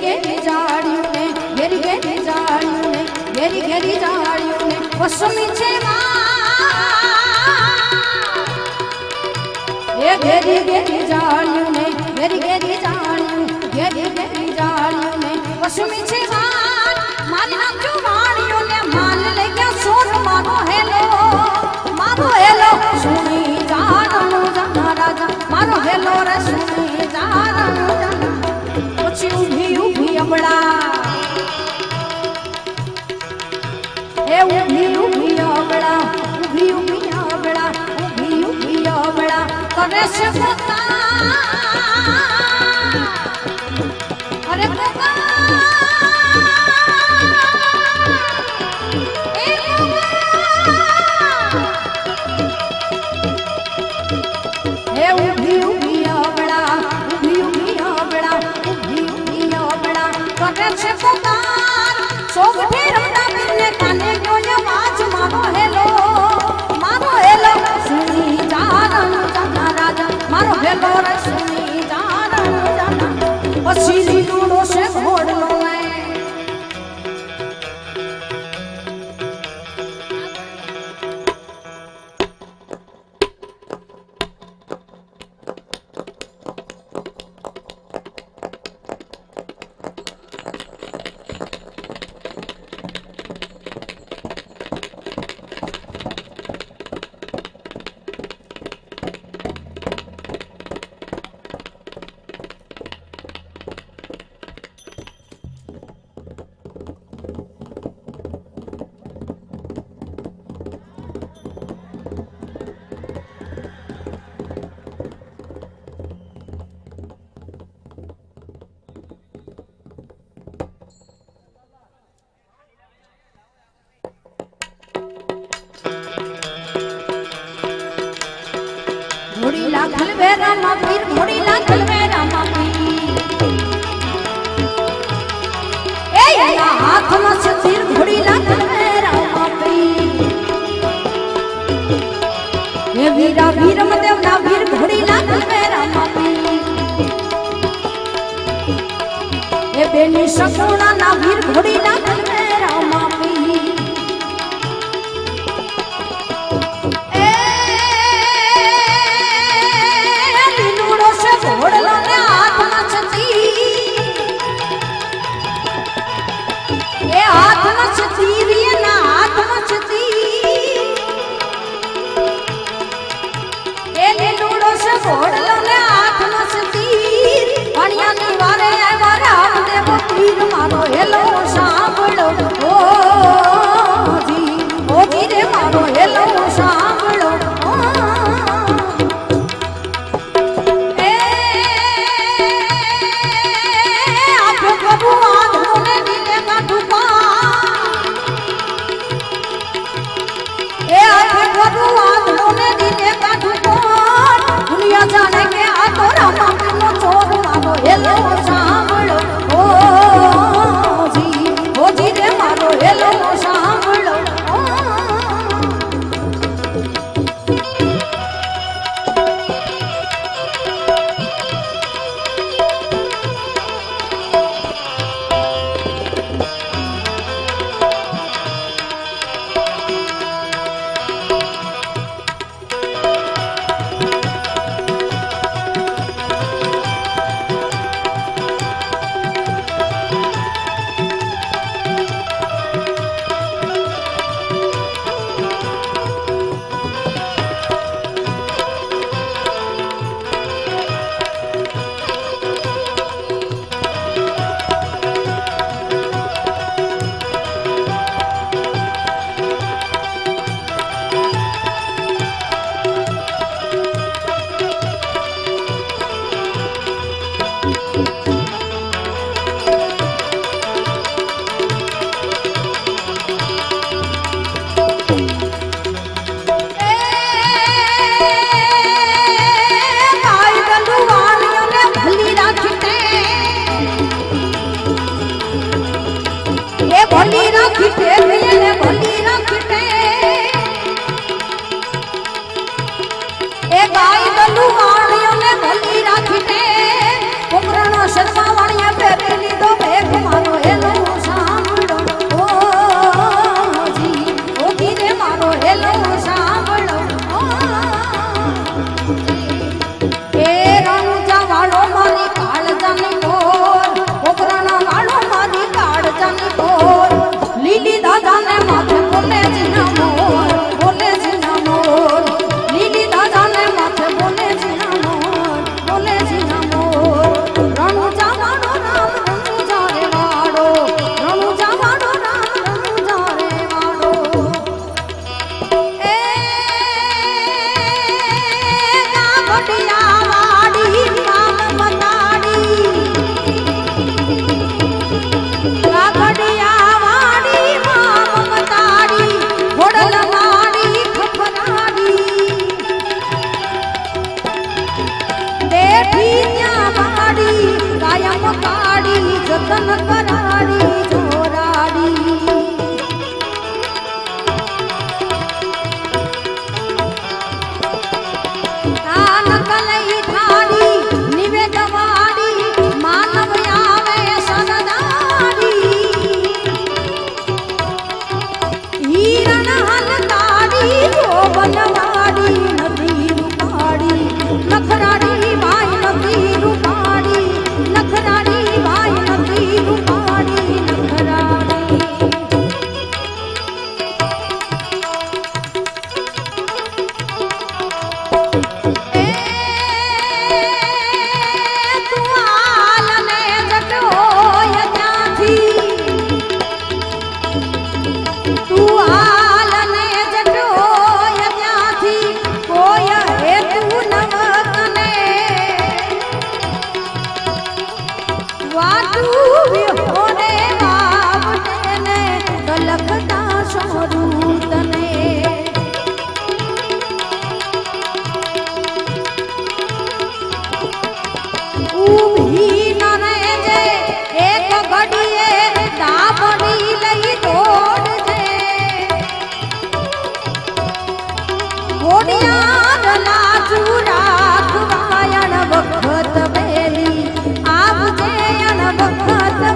घेरी जाड़ियों ने घेरी घेरी जाड़ियों ने घेरी घेरी जाड़ियों ने पश्चिमी छेवा ये घेरी घेरी जाड़ियों ने घेरी घेरी जाड़ियों घेरी घेरी जाड़ियों ने पश्चिमी छेवा मारी नाम जुवाड़ियों ने मान ले गया सोन मारो हेलो सुनी जानो जाना राजा मारो हेलो रे सुनी जानो जाना पछी उभी उभी अबड़ा ए उभी उभी अबड़ा उभी उभी अबड़ा उभी उभी अबड़ा करे से पता अरे बाबा वीरा वीर मदेव ना वीर घोड़ी लाख मेरा मापी ए बेनी सकुना ना वीर घोड़ी लाख मेरा मापी ए लीलूड़ो से घोड़लो ने हाथ नचती ए हाथ नचती री ना हाथ नचती घोड़लो ने हाथ नचती अणिया नी वारे आवा राम देव पीर मारो हेलो सांभळो ओ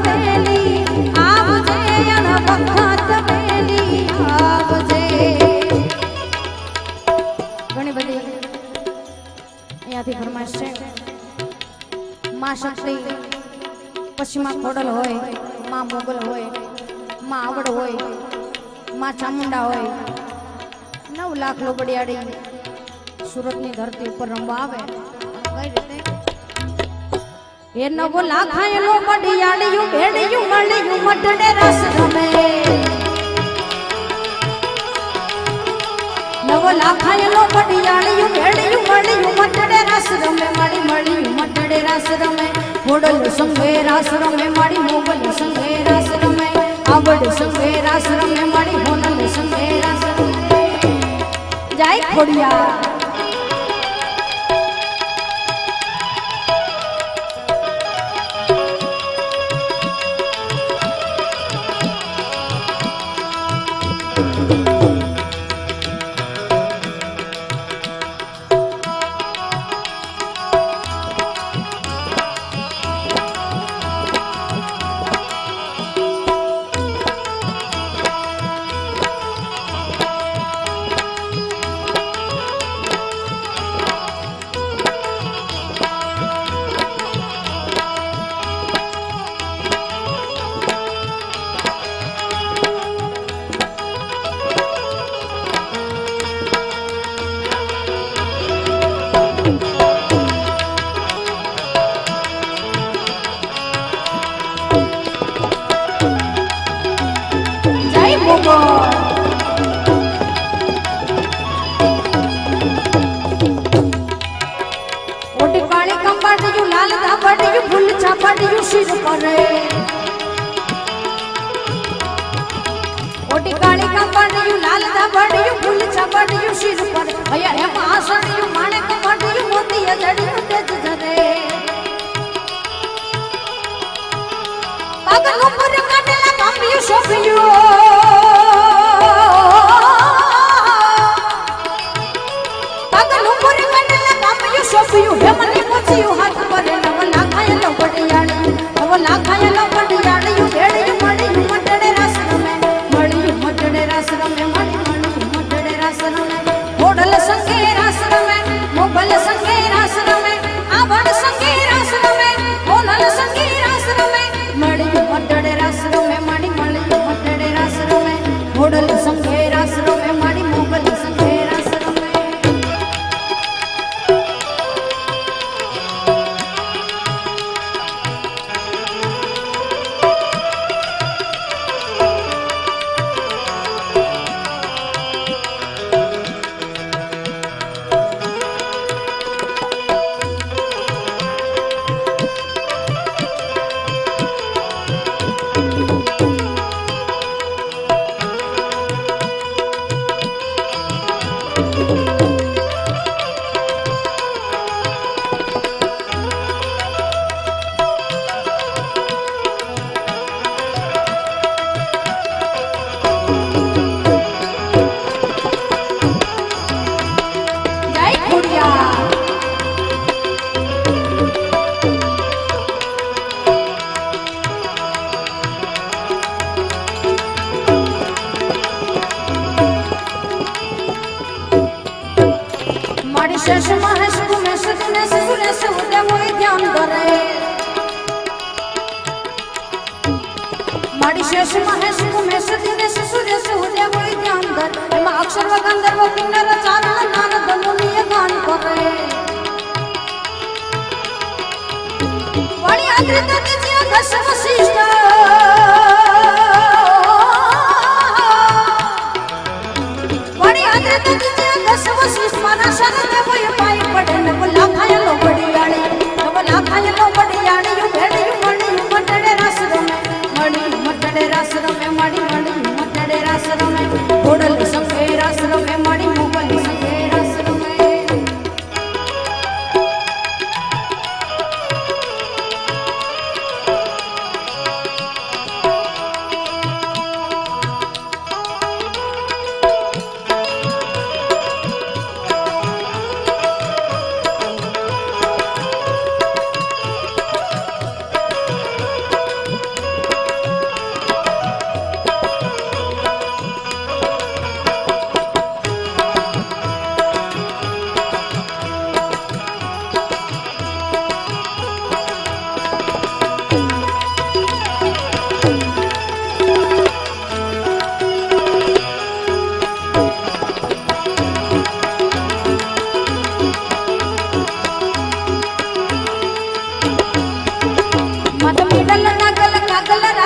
વેલી આવજે અણ વખત વેલી આવજે ઘણી બધી અહીંયાથી ફરમાઈશ છે માં શક્તિ પછી માં ખોડલ હોય માં મોગલ હોય માં આવડ હોય માં ચામુંડા હોય 9 લાખ લોબડિયાળી સુરતની ધરતી ઉપર રમવા આવે કઈ રીતે એ 9 લાખ લોબડિયાળીયું ભેડિયું મળ્યું મટડે રસ રમે 9 લાખ લોબડિયાળીયું ભેડિયું મળ્યું મટડે રસ રમે મારી મળ્યું મટડે રસ રમે ખોડલ સંગે રાસ રમે મારી મોગલ સંગે રાસ રમે આવડ સંગે રાસ રમે મારી હોનલ સંગે રાસ રમે જય ખોડિયા ઓટી કાળી કંપડિયું લાલ ધાબડિયું ફૂલ છબડિયું શિર પર અયા હે પાસડિયું માણેક મડિયું મોતી જડિયું તેજ જરે પગલ ઉપર કાટેલા કાંબિયું શોભિયું પગલ ઉપર કાટેલા કાંબિયું શોભિયું હે મને પૂછ્યું હાથ પર નવ લાખાય લોબડિયાળી નવ લાખાય લોબડિયાળી ભેડિયું મળ્યું મટડે રસ રમે મળ્યું મટડે રસ રમે મળ્યું મટડે રસ રમે ખોડલ સંગે રસ રમે મોગલ સંગે રસ રમે આવડ સંગે રસ રમે હોનલ સંગે રસ રમે મળ્યું મટડે રસ રમે મળ્યું મટડે રસ રમે ખોડલ સંગે રસ રમે મળ્યું મોગલ સંગે રસ રમે शेष महेश उमेश दिनेश सुरेश उदय मोहि ध्यान करे माड़ी शेष महेश उमेश दिनेश सुरेश उदय मोहि ध्यान करे एमा अक्षर व गंधर्व किन्नर चारण नारद मुनि गान करे वाणी अद्रित दिव्य दश वशिष्ठ वाणी अद्रित दिव्य दश वशिष्ठ मारा शरण देव पाई पड़े नव लाखाय लोबडियाળી नव लाखाय लोबडियाળી भेड़िયું મળ્યું મટડે રસ રમે મળ્યું મટડે રસ રમે મળ્યું મટડે રસ રમે ખોડલ સંગે રસ રમે મળ્યું મોગલ સંગે રસ રમે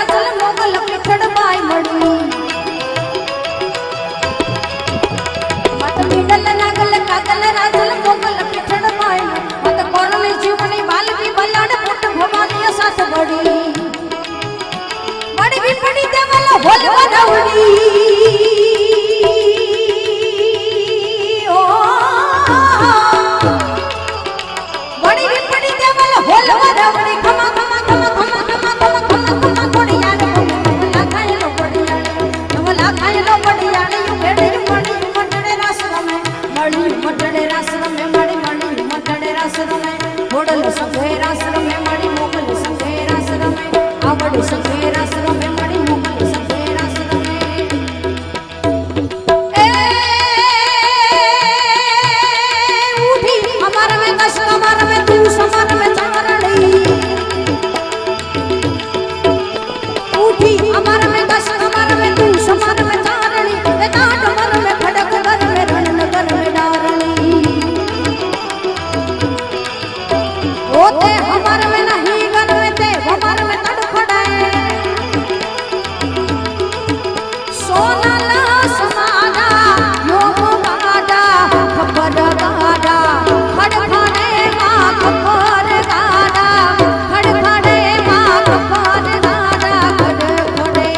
રાજલ મોગલ પીઠડ બાઈ મળી મત મીડલ નાગલ કાગલ રાજલ મોગલ પીઠડ બાઈ મત કોરલી જીવની બાલવી બલાડ પુટ ભવાની સાથ બડી બડી પડી દેવલ હોલ વડવડી ઓ બડી પડી દેવલ હોલ વડવડી ખમા ખમા ખમા ખમા ખમા ખમા ખમા ખમા કોડિયાડ લાખાયલો કોડિયાડ નવ લાખાયલો કોડિયાડ બેડી પડી મટડે રાસ રમે મળી મટડે રાસ રમે મળી મળી મટડે રાસ રમે હોડલ સંગે રાસ રમે મળી મોગલ સંગે રાસ રમે આવડ સંગે રાસ રમે મળી મોગલ સંગે રાસ રમે એ ઉઠી અમાર મે કશ અમાર મે તું સમાર મે ચારણી ઉઠી અમાર મે કશ અમાર મે તું સમાર મે ચારણી એ કાટ મર મે ખડક ઘર મે રણનગર મે ડારણી होते हमार में नहीं घर में ते हमार में तड़फड़ाए सोनाला समादा योम गाड़ा खबर गाड़ा खड़खड़े माँ खबर गाड़ा खड़खड़े माँ खबर गाड़ा खड़खड़े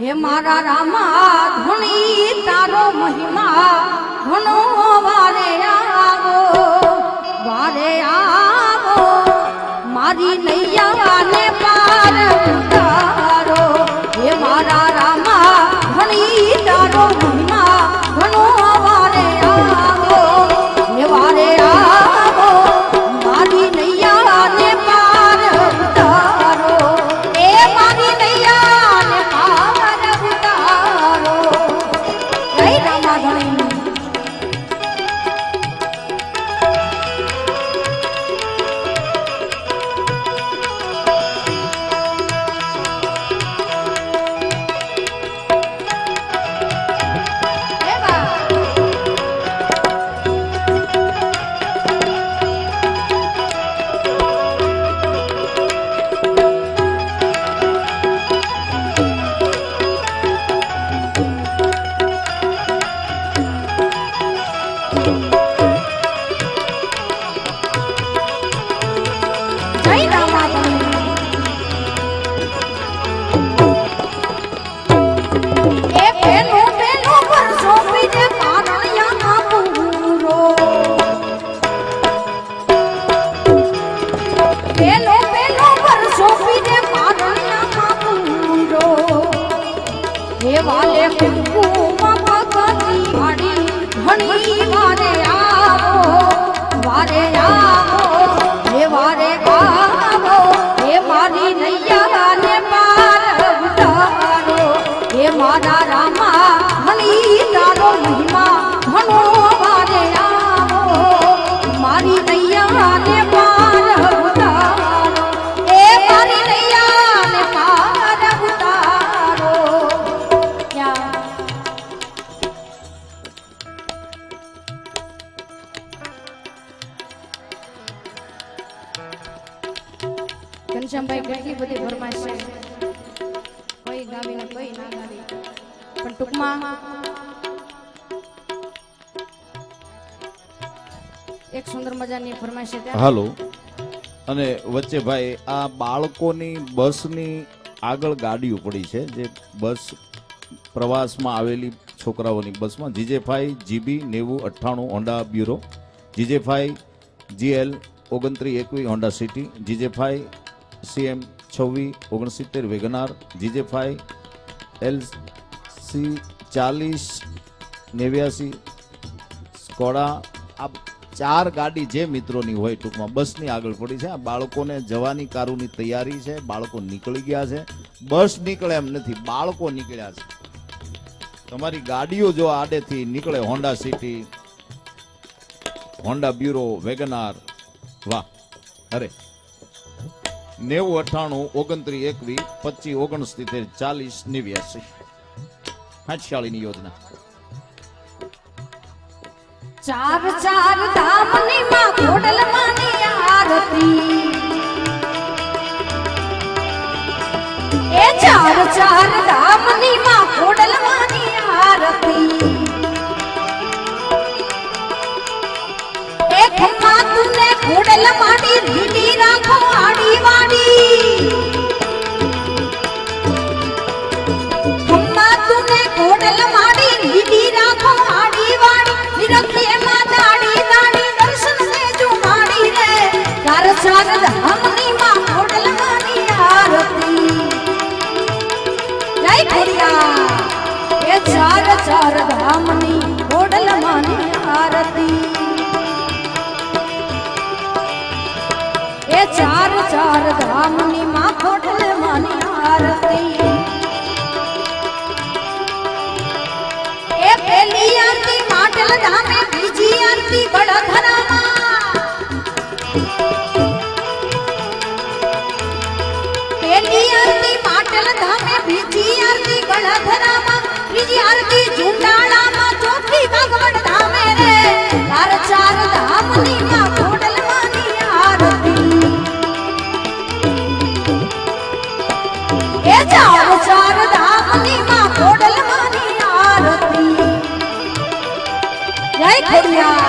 हे मारा रामा धुनी तारो महिमा घणो वारे आवो मारी नैया ने पार उतारो हे मारा रामा धुनी तारो महिमा घणो वारे आवो मारी नैया ने पार उतारो ए मारी नैया ने पार उतारो जय रामा धुनी કુમકુમ ભગતી વાડી ઘણી વારે આવો વારે આવો હે વારે આવો હે મારી નૈયા ને પાર ઉતારો હે મારા રામા હણી તારો મહિમા ઘણો વારે આવો મારી નૈયા ને પાર ઉતારો એ મારી નૈયા ને પાર ઉતારો ઘનશ્યામભાઈ કેટલી બધી ફરમાઈશ છે કોઈ ગાવી ને કોઈ ના ગાવી પણ ટૂંકમાં એક સુંદર મજાની ફરમાઈશ છે હાલો અને વચ્ચે ભાઈ આ બાળકોની બસની આગળ ગાડીઓ પડી છે જે બસ પ્રવાસમાં આવેલી છોકરાઓની બસમાં GJ five GB 9098 Honda Brio GJ five GL 2921 Honda City GJ five CM 2669 WagonR GJ five LC 4089 Skoda આ 4 ગાડી જે મિત્રોની હોય ટૂંકમાં બસની આગળ પડી છે. આ બાળકોને જવાની કારુની તૈયારી છે. બાળકો નીકળી ગયા છે. બસ નીકળે એમ નથી, બાળકો નીકળ્યા છે. તમારી ગાડીઓ જો આડેથી નીકળે Honda city, Honda bureau, Wagon R, વાહ અરે 9098 2921 2569 4089 હાથશાળીની યોજના. ચાર ચાર ધામની માં ખોડલ માની આરતી એ ચાર ચાર ધામની માં ખોડલ માની આરતી એ ખમ્મા તુને ખોડલ માડી રીડી રાખો આડી વાડી ખમ્મા તુને ખોડલ માડી રીડી રાખો આડી વાડી નિરખે માં દાડી દાડી દર્શન સે જો માડી રે ચાર ચાર ધામની માં ખોડલ માની આરતી જય ખોડિયા એ ચાર ચાર ધામની ખોડલ માની આરતી એ ચાર ચાર ધામની માં ખોડલ માની આરતી એ પેલી આરતી માટલ ધામે બીજી આરતી ગળધરામાં પેલી આરતી માટલ ધામે બીજી આરતી ગળધરામાં ત્રીજી આરતી ઝુંડાળામાં ચોથી કાગવડ ધામે રે ચાર ચાર ધામની માં ખોડલ માની આરતી એ ચાર ચાર ધામની માં ખોડલ માની આરતી જય ખોડિયા.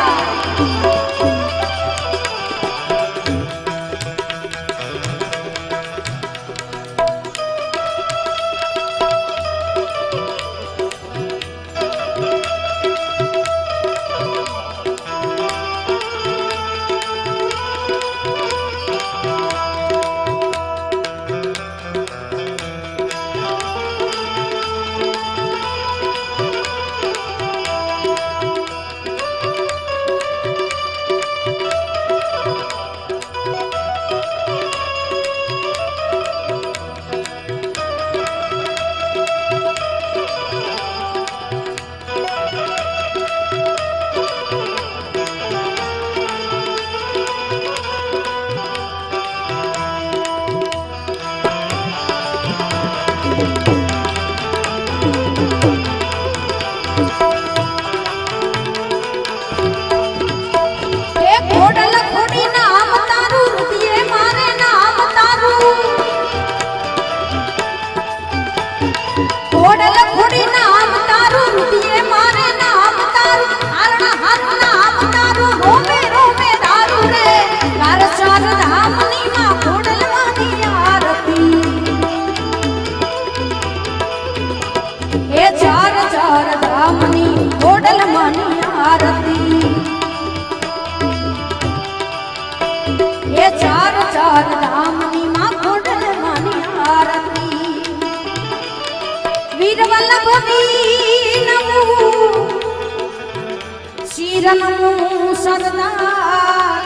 વીરનું સરદાર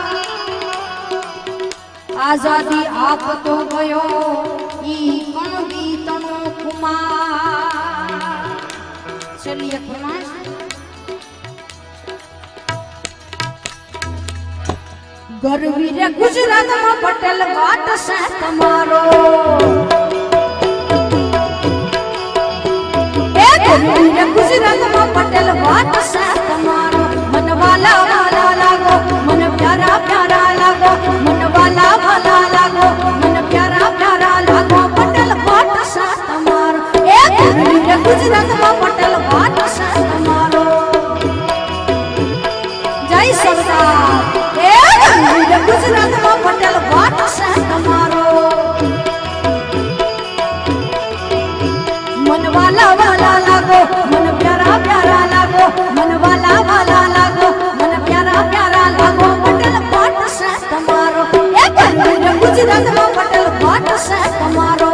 આઝાદી આપતો ગયો ઈ કણ બીતણો કુમાર ચલિए કુમાર ગરવીર ગુજરાતમાં પટેલ વાટ છે તમારો ગરવીર ગુજરાતમાં પટેલ વાટ છે તમારો મન વાલા વાલા લાગો મન પ્યારા પ્યારા લાગો મન વાલા વાલા લાગો મન પ્યારા પ્યારા લાગો પટેલ વાટ છે તમારો એ ગરવીર ગુજરાતમાં પટેલ વાટ છે તમારો જય સરદાર ગુજરાતમાં પટેલ વાટ છે તમારો મન વાલા વાલા લાગો મન પ્યારા પ્યારા લાગો મન વાલા વાલા લાગો મન પ્યારા પ્યારા લાગો પટેલ વાટ છે તમારો એ ગુજરાતમાં પટેલ વાટ છે તમારો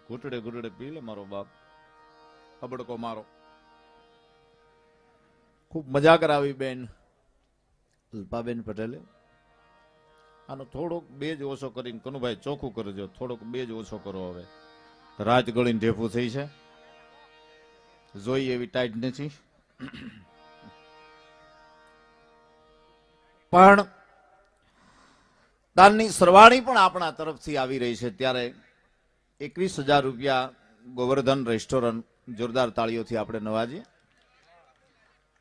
ઘૂંટડે ઘૂંટડે પી લે મારો બાપ અબડકો મારો ખૂબ મજા કરાવી બેન અલ્પાબેન પટેલે આનો થોડોક બેજ ઓછો કરીને કનુભાઈ ચોખ્ખું કરજો થોડોક બેજ ઓછો કરો હવે રાત ગળીને ઢેફું થઈ છે જોઈ એવી ટાઈટ નથી પણ દાનની સરવાણી પણ આપણા તરફથી આવી રહી છે ત્યારે 21,000 રૂપિયા ગોવર્ધન રેસ્ટોરન્ટ જોરદાર તાળીઓથી આપણે નવાજીએ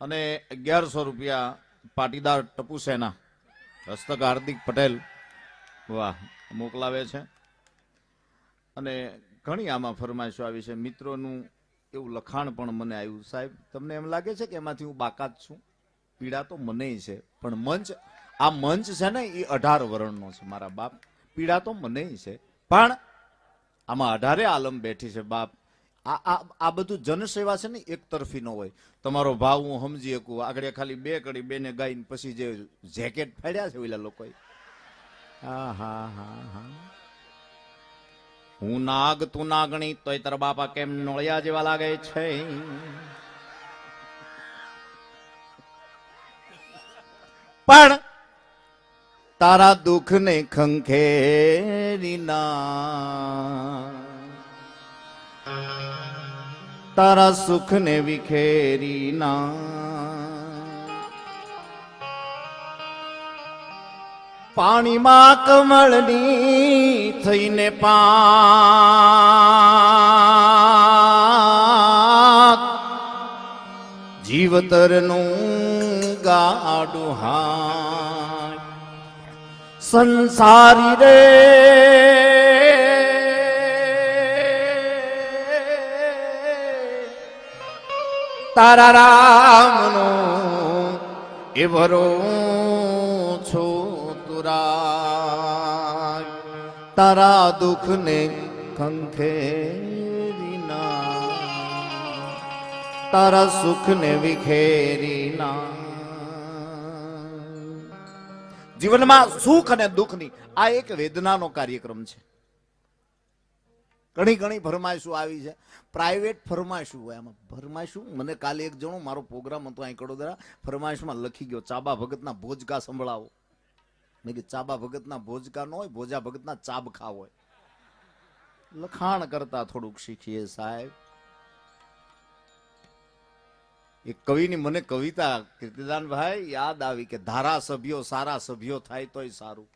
અને 1100 રૂપિયા પાટીદાર ટપુ સેના હસ્તક હાર્દિક પટેલ વાહ મોકલાવે છે અને ઘણી આમાં ફરમાઈશો આવી છે મિત્રોનું એવું લખાણ પણ મને આવ્યું સાહેબ તમને એમ લાગે છે કે એમાંથી હું બાકાત છું પીડા તો મને છે પણ મંચ આ મંચ છે ને એ 18 વર્ણનો છે મારા બાપ પીડા તો મને છે પણ આમાં 18 આલમ બેઠી છે બાપ આ બધું જનસેવા છે ને એક તરફી ન હોય તમારો ભાવ હું સમજી શકું આગળ ખાલી 2 કડી બેને ગાઈને પછી જે જેકેટ ફાડ્યા છે ઓલા લોકોએ હા હા હા હા હું નાગ તું નાગણી તોય તારા બાપા કેમ નોળિયા જેવા લાગે છે પણ તારા દુઃખ ને ખંખેરી ના તારા સુખ ને વિખેરી ના પાણીમાં કમળની થઈને પાક જીવતરનું ગાડું હાય સંસારી રે તારા રામનો એ ભરો છો તુરા તારા દુઃખ ને ખંખેરી ના તારા સુખ ને વિખેરી ના જીવનમાં સુખ અને દુઃખની આ એક વેદનાનો કાર્યક્રમ છે. ઘણી ઘણી ફરમાઈશું આવી છે. પ્રાઇવેટ ફરમાઈશું હોય આમાં ફરમાઈશું. મને કાલે એક જણો મારો પ્રોગ્રામ હતો અહીં કડોદરા, ફરમાઈશમાં લખી ગયો ચાબા ભગતના ભોજકા સંભળાવો. મેં કીધું ચાબા ભગતના ભોજકા ન હોય, ભોજા ભગતના ચાબખા હોય. લખાણ કરતા થોડુંક શીખીએ સાહેબ. એક કવિની મને કવિતા કીર્તિદાનભાઈ યાદ આવી કે ધારાસભ્યો સારા સભ્યો થાય તોય સારું.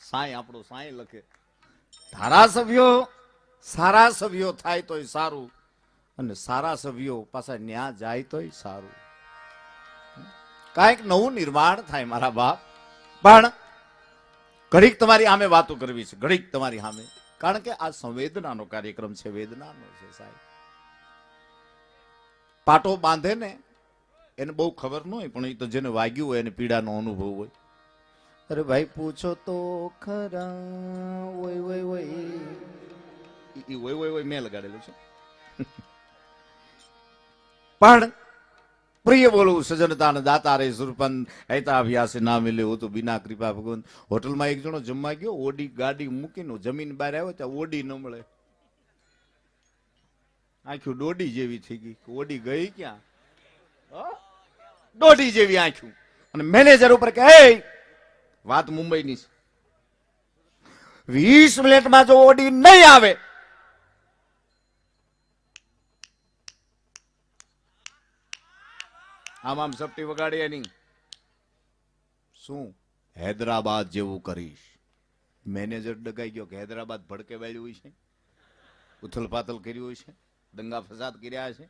સાંઈ આપણો સાંઈ લખે ધારાસભ્યો સારા સભ્યો થાય તોય સારું અને સારા સભ્યો પાછા ન્યા જાય તોય સારું. કાંઈક નવું નિર્માણ થાય મારા બાપ. પણ ઘડીક તમારી સામે વાતો કરવી છે, ઘડીક તમારી સામે, કારણ કે આ સંવેદનાનો કાર્યક્રમ છે, વેદનાનો છે સાહેબ. પાટો બાંધે ને એને બહુ ખબર ન હોય, પણ એ તો જેને વાગ્યું હોય એને પીડાનો અનુભવ હોય. અરે ભાઈ પૂછો તો ખરા ઓય ઓય ઓય ઈ ઓય ઓય ઓય મેં લગાડેલું છે. પણ પ્રિય બોલવું સજનતા ને દાતા રે સુરપન ऐता अभ्यास ना मिले हो तो बिना कृपा भगवंत. હોટલમાં એક જણો જમવા ગયો, ઓડી ગાડી મૂકીને જમીન બહાર આવ્યો ત્યાં ઓડી ન મળે. આંખ્યું દોડી જેવી થઈ ગઈ. ઓડી ગઈ ક્યાં? દોડી જેવી આંખ્યું. અને મેનેજર ઉપર કે હે વાત મુંબઈની છે, 20 મિનિટમાં જો ઓડી નહીં આવે આમ સપટી વગાડી એની શું હૈદરાબાદ જેવું કરીશ. મેનેજર ડગાઈ ગયો કે હૈદરાબાદ ભડકે વાળ્યું હોય છે, ઉથલ પાથલ કર્યું હોય છે, દંગા ફસાદ કર્યા છે,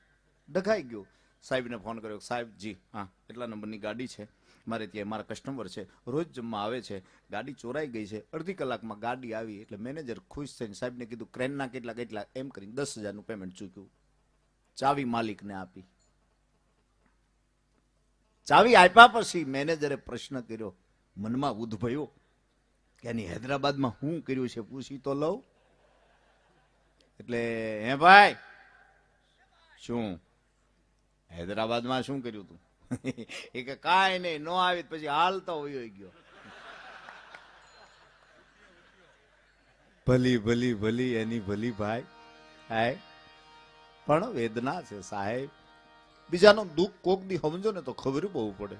ડગાઈ ગયો. સાહેબને ફોન કર્યો, સાહેબ જી હા એટલા નંબરની ગાડી છે, મારે ત્યાં મારા કસ્ટમર છે, રોજ જમવા આવે છે, ગાડી ચોરાઈ ગઈ છે, અડધી કલાકમાં ગાડી આવી. એટલે મેનેજર ખુશ થઈને સાહેબને કીધું ક્રેનના કેટલા કેટલા એમ કરીને 10,000નું પેમેન્ટ ચૂક્યું. ચાવી માલિકને આપી. ચાવી આપ્યા પછી મેનેજરે પ્રશ્ન કર્યો, મનમાં ઉદ્ભવ્યો કે એની હૈદરાબાદમાં શું કર્યું છે પૂછી તો લઉં. એટલે હે ભાઈ શું હૈદરાબાદમાં શું કર્યું તું? એ કે કાંઈ નહીં, નો આવી પછી હાલતો હોય ગયો. ભલી ભલી ભલી એની ભલી ભાઈ. હાય પણ વેદના છે સાહેબ. બીજાનો દુઃખ કોક દી સમજો ને તો ખબર બહુ પડે.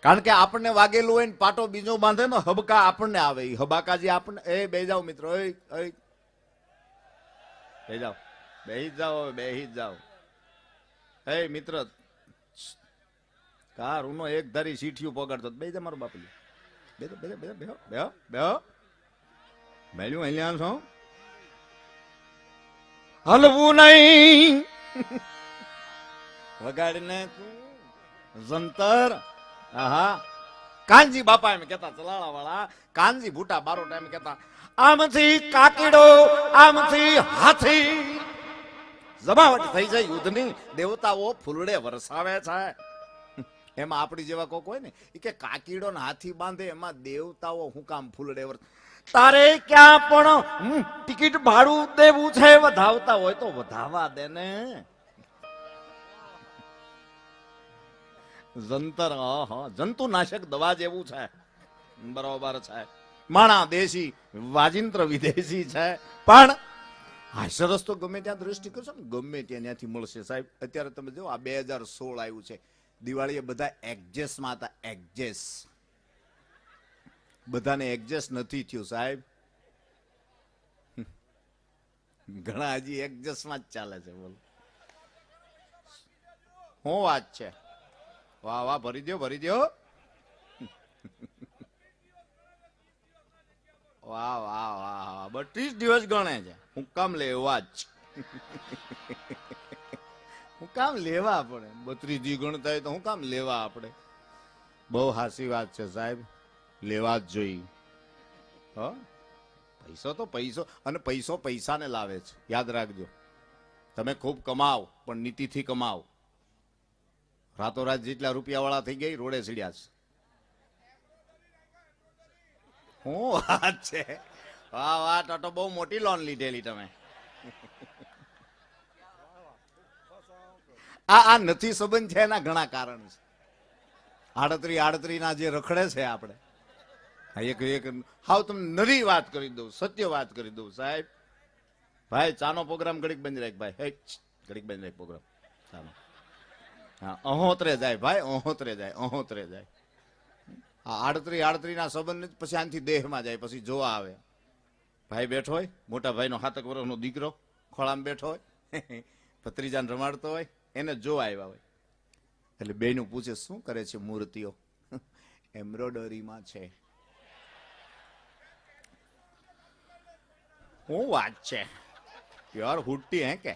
કારણ કે આપણને વાગેલું હોય ને પાટો બીજો બાંધે ને હબકા આપણને આવે. હબાકા જે આપણને એ બે જાઓ મિત્રો, બે જાઓ, બેહી જાઓ, બેહી જાઓ. હે મિત્ર કાર ઉનો એક ધારી સીઠિયું પગાડતો બે જા મારો બાપલી. બે બે બે બે બે બે મેલ્યું અહીંયા છો હલવું નહીં. વગાડીને જંતર. આહા કાનજી બાપા એમ કેતા, ચલાળા વાળા કાનજી ભૂટા બારોટા એમ કેતા, આમથી કાકીડો આમથી હાથી જમાવટ થઈ જાય યુદ્ધની, દેવતાઓ ફૂલડે વરસાવે છે. એમાં આપણી જેવા કોક હોય ને એ કે કાકીડો ને હાથી બાંધે, એમાં દેવતાઓ હું કામ ફૂલડે તારે ક્યાં પણ ટિકિટ ભાડું દેવું છે, વધાવતા હોય તો વધાવા દે ને. જંતર જંતુ નાશક દવા જેવું છે, બરોબર છે. માણા દેશી વાજિંત્ર વિદેશી છે. પણ સરસ તો ગમે ત્યાં દ્રષ્ટિ કરશો ને ગમે ત્યાંથી મળશે સાહેબ. અત્યારે તમે જો આ 2016 આવ્યું છે, દિવાળીએ બધા એડજસ્ટમાં હતા. એડજસ્ટ બધાને એડજસ્ટ નથી થયું સાહેબ. ઘણા હજી એડજસ્ટમાં જ ચાલે છે. બોલો શું વાત છે? વાહ વાહ, ભરી દો ભરી દો. વાહ વાહ વાહ, 32 દિવસ ગણે છે. હું કામ લેવા જ હું કામ લેવા આપણે 32 દી ગણતા હોય તો હું કામ લેવા આપણે? બહુ હાસી વાત છે સાહેબ, લેવા જ જોઈએ. હ પૈસો તો પૈસો, અને પૈસો પૈસાને લાવે છે. યાદ રાખજો, તમે ખૂબ કમાઓ પણ નીતિથી કમાઓ. રાતોરાત જેટલા રૂપિયાવાળા થઈ ગઈ રોડે સીડ્યા છે. શું વાત છે? વાહ વાહ, તો બહુ મોટી લોન લીધેલી તમે. આ નથી સંબંધ છે એના ઘણા કારણ છે. 38 ના જે રખડે છે આપણે, એક હાવ તમને નરી વાત કરી દઉં, સત્ય વાત કરી દઉં સાહેબ. ભાઈ ચાનો પ્રોગ્રામ ઘડીક બંધ રાખ ભાઈ, ઘડીક બંધ રાખ પ્રોગ્રામ ચાલો. હા, અહોતરે જાય ભાઈ, અહોતરે જાય. આ 38 ના સંબંધ પછી આનથી દેહમાં જાય, પછી જોવા આવે. ભાઈ બેઠો હોય, મોટા ભાઈનો 7 વર્ષનો દીકરો ખોળામાં બેઠો હોય, ભત્રીજાને રમાડતો હોય, એને જોવા આવ્યા હોય. એટલે બેનું પૂછે શું કરે છે મૂર્તિઓ? એમ્બ્રોડરીમાં છે. શું વાત છે? પ્યોર હુટ્ટી હે કે?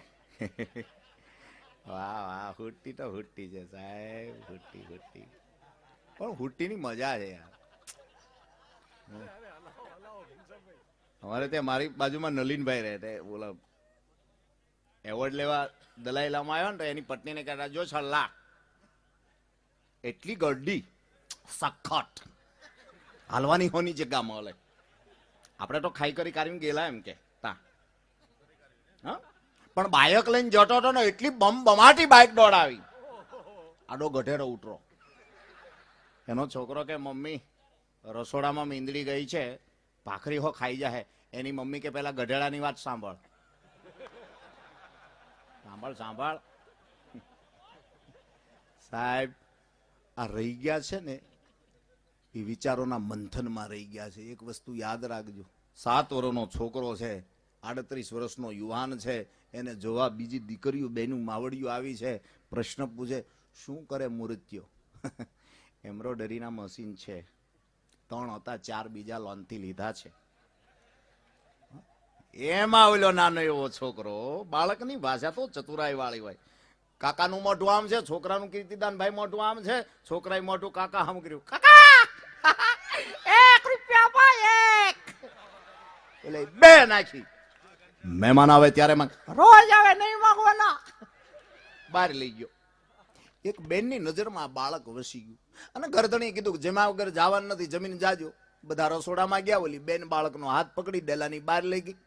વાહ વાહ, હુટ્ટી તો હુટ્ટી છે સાહેબ, હુટ્ટી. પણ હુટ્ટીની મજા છે યાર. અમારે ત્યાં મારી બાજુમાં નલીનભાઈ રહે, બોલો એવોર્ડ લેવા દલાઈ લામા આવ્યો ને તો એની પત્નીને કહેતા, જો છલ્લા એટલી ગરડી સખત હાલવાની હોની જગ્યા મળે. આપણે તો ખાઈ કરી કાઢીને ગયેલા એમ કે તા. હા, પણ બાઇક લઈને જતો હતો ને, એટલી બમાટી બાઇક દોડાવી, આડો ગઢેરો ઉતરો. એનો છોકરો કે મમ્મી રસોડામાં મીંદડી ગઈ છે, ભાખરી હો ખાઈ જાય. એની મમ્મી કે પેલા ગઢેડાની વાત સાંભળ. સાંભળ સાહેબ, આ રહી ગયા છે ને એ વિચારોના મંથનમાં રહી ગયા છે. એક વસ્તુ યાદ રાખજો, 7 વર્ષનો છોકરો છે, 38 વર્ષનો યુવાન છે, એને જોવા બીજી દીકરીઓ બેનું માવડીઓ આવી છે. પ્રશ્ન પૂછે શું કરે મૂર્તિઓ? એમ્બ્રોડરીના મશીન છે, 3 હતા, 4 બીજા લોનથી લીધા છે. એમાં ઓલો નાનો એવો છોકરો, બાળકની ભાષા તો ચતુરાઈ વાળી હોય. કાકાનું મોઢું આમ છે, છોકરાનું કીર્તિદાન ભાઈ મોઢું આમ છે, છોકરાએ મોઢું કાકા આમ કર્યું. કાકા 1 રૂપિયા ભાઈ 1. એટલે 2 નાખી. મહેમાન આવે ત્યારે રોજ આવે નહીં માંગવાના, બહાર લઈ ગયો. એક બેનની નજરમાં બાળક વસી ગયું, અને ગરદણીએ કીધું કે જેમાં વગર જવાનું નથી, જમીન જાજો. બધા રસોડામાં ગયા, ઓલી બેન બાળકનો હાથ પકડી ડેલાની બહાર લઈ ગઈ,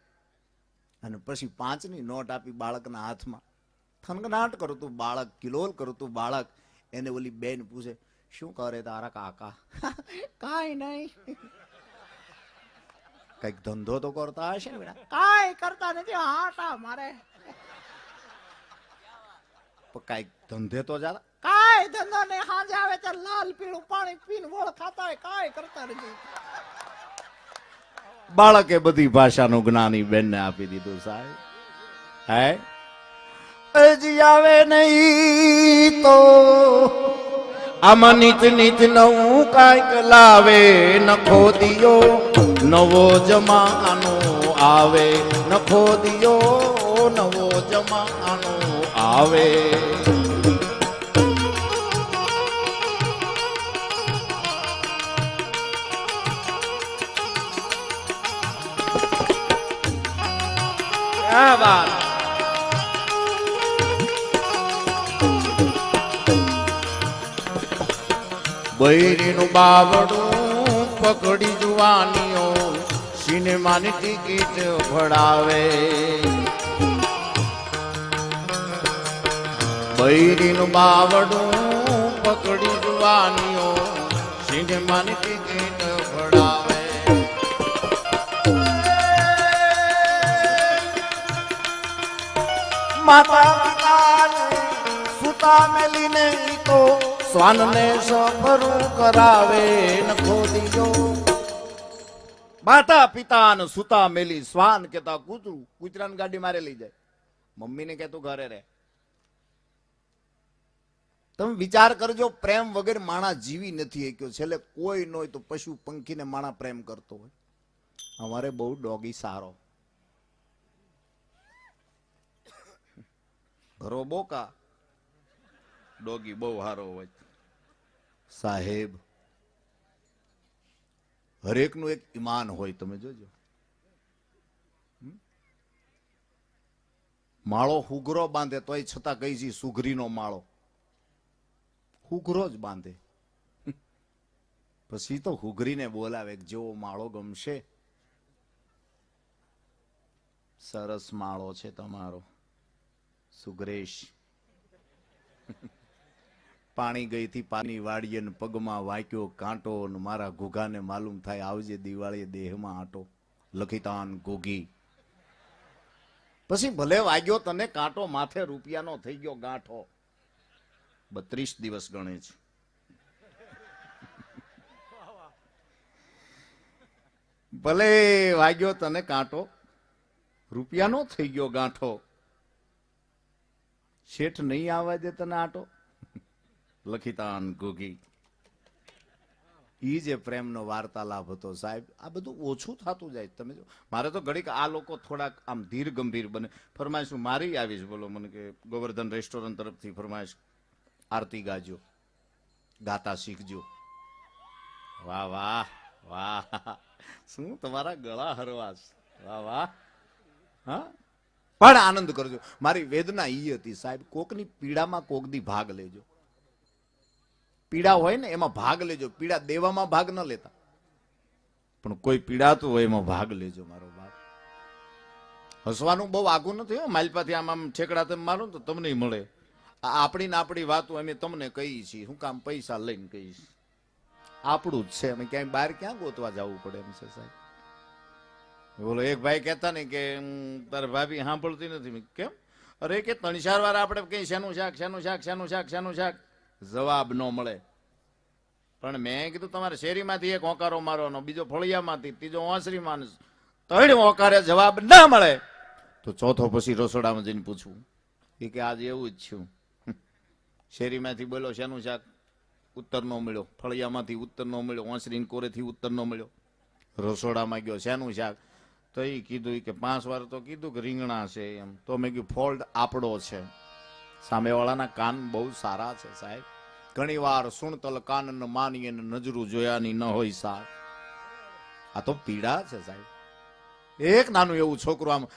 અને પછી 5ની નોટ આપી બાળકના હાથમાં. થનગનાટ કરતું બાળક, કિલોલ કરતું બાળક. એને ઓલી બેન પૂછે શું કરે તારા કાકા? કાંઈ નહીં. કઈક ધંધો તો કરતા હશે ને બેટા? કાંઈ કરતા નથી, હાટા મારે. કઈક ધંધે તો જા. કાંઈ ધંધો નહીં, હાજે આવે ત્યારે લાલ પીળું પાણી પીને વળ ખાતા હોય, કાંઈ કરતા નથી. બાળકે બધી ભાષાનું જ્ઞાની બેનને આપી દીધું સાહેબ. હે હજી આવે નહીં તો આમાં નીત નવું કાંઈક લાવે. નખો દિયો નવો જમાનો આવે, નખો દિયો નવો જમાનો આવે. ક્યા વાત. બૈરીનું બાવડું પકડી જુવાનીઓ સિનેમાની ટિકિટ ભરાવે. બૈરીનું બાવડું પકડી જુવાનીઓ સિનેમાની ટિકિટ ભરાવે. માતા પિતાને સુતા મેલીને તો શ્વાનને સફરું કરાવે. નખો દિયો માતા પિતા ને સુતા મેલી શ્વાન કેતા કૂતરું, કૂતરાની ગાડી મારે લઈ જાય, મમ્મીને કહેતું ઘરે રહે. તમે વિચાર કરજો, પ્રેમ વગર માણસ જીવી નથી શક્યો. છેલ્લે કોઈ ન હોય તો પશુ પંખીને માણસ પ્રેમ કરતો હોય. અમારે બહુ ડોગી સારો, ઘરો બોકા, ડોગી બહુ સારો હોય સાહેબ. હરેક નું એક ઈમાન હોય, તમે જોજો. માળો હુગરો બાંધે તોય છતાં કઈ છે સુઘરીનો માળો, હુગરો જ બાંધે. પછી તો હુગરીને બોલાવે, જેવો માળો ગમશે. સરસ માળો છે તમારો સુગ્રેશ. પાણી ગઈ થી પાણી વાળીએ ને પગમાં વાંક્યો કાંટો, ને મારા ઘુઘાને માલુમ થાય આવજે દિવાળી દેહમાં આટો. લખીતાન ઘુઘી. પછી ભલે વાગ્યો તને કાંટો, માથે રૂપિયાનો થઈ ગયો ગાંઠો. 32 દિવસ ગણે છે. ભલે વાગ્યો તને કાંટો, રૂપિયાનો થઈ ગયો ગાંઠો. શેઠ નહીં આવવા દે તને આટો. લખીતાન ઘુઘી. ઈ જે પ્રેમનો વાર્તાલાપ હતો સાહેબ. આ બધું ઓછું થતું જાય. તમે જો, મારે તો ઘડીક આ લોકો થોડાક આમ ધીર ગંભીર બને. ફરમાઈશ મારી આવી છે, બોલો મને કે ગોવર્ધન રેસ્ટોરન્ટ તરફથી ફરમાઈશ, આરતી ગાજો, ગાતા શીખજો. વાહ વાહ વાહ, શું તમારા ગળા હરવાસ. વાહ વાહ. હા, પણ આનંદ કરજો. મારી વેદના ઈ હતી સાહેબ, કોકની પીડામાં કોક દી ભાગ લેજો. પીડા હોય ને એમાં ભાગ લેજો. પીડા દેવામાં ભાગ ન લેતા, પણ કોઈ પીડાતું હોય એમાં ભાગ લેજો. મારો બાપ, હસવાનું બહુ આઘું નથી હો. માલપાથી આમ આમ ઠેકડા તમે મારો તો તમને મળે. આપણી ને આપણી વાતો અમે તમને કહી છીએ. શું કામ પૈસા લઈને કહીશ? આપણું જ છે, અમે ક્યાંય બહાર ક્યાં ગોતવા જવું પડે એમ છે સાહેબ. બોલો, એક ભાઈ કહેતા ને કે તારે ભાભી સાંભળતી નથી. કેમ? અરે કે 3-4 વાર આપણે કઈ શેનું શાક, શેનું શાક, શેનું શાક, શેનું શાક, જવાબ ન મળે. પણ મેં કીધું તમારે શેરીમાંથી એક હોંકારો મારવાનો, બીજો ફળિયામાંથી, ત્રીજો વાંસળીમાં, 3 હોંકારે જવાબ ના મળે તો ચોથો પછી રસોડામાં જઈને પૂછવું. એ કે આજે એવું જ છું. શેરીમાંથી બોલો શેનું શાક, ઉત્તર નો મળ્યો. ફળિયામાંથી ઉત્તર નો મળ્યો. વાંસળી કોરેથી ઉત્તર નો મળ્યો. રસોડામાં ગયો, શેનું શાક? તો એ કીધું કે 5 વાર તો કીધું કે રીંગણા છે એમ. તો મેં કીધું ફોલ્ટ આપડો છે. સામેવાળાના કાન બહુ સારા છે સાહેબ. ઘણી વાર સુણતલ કાન ન માનીએ ને નજરું જોયાની ન હોય સાહેબ. આ તો પીડા છે સાહેબ. એક નાનું એવું છોકરું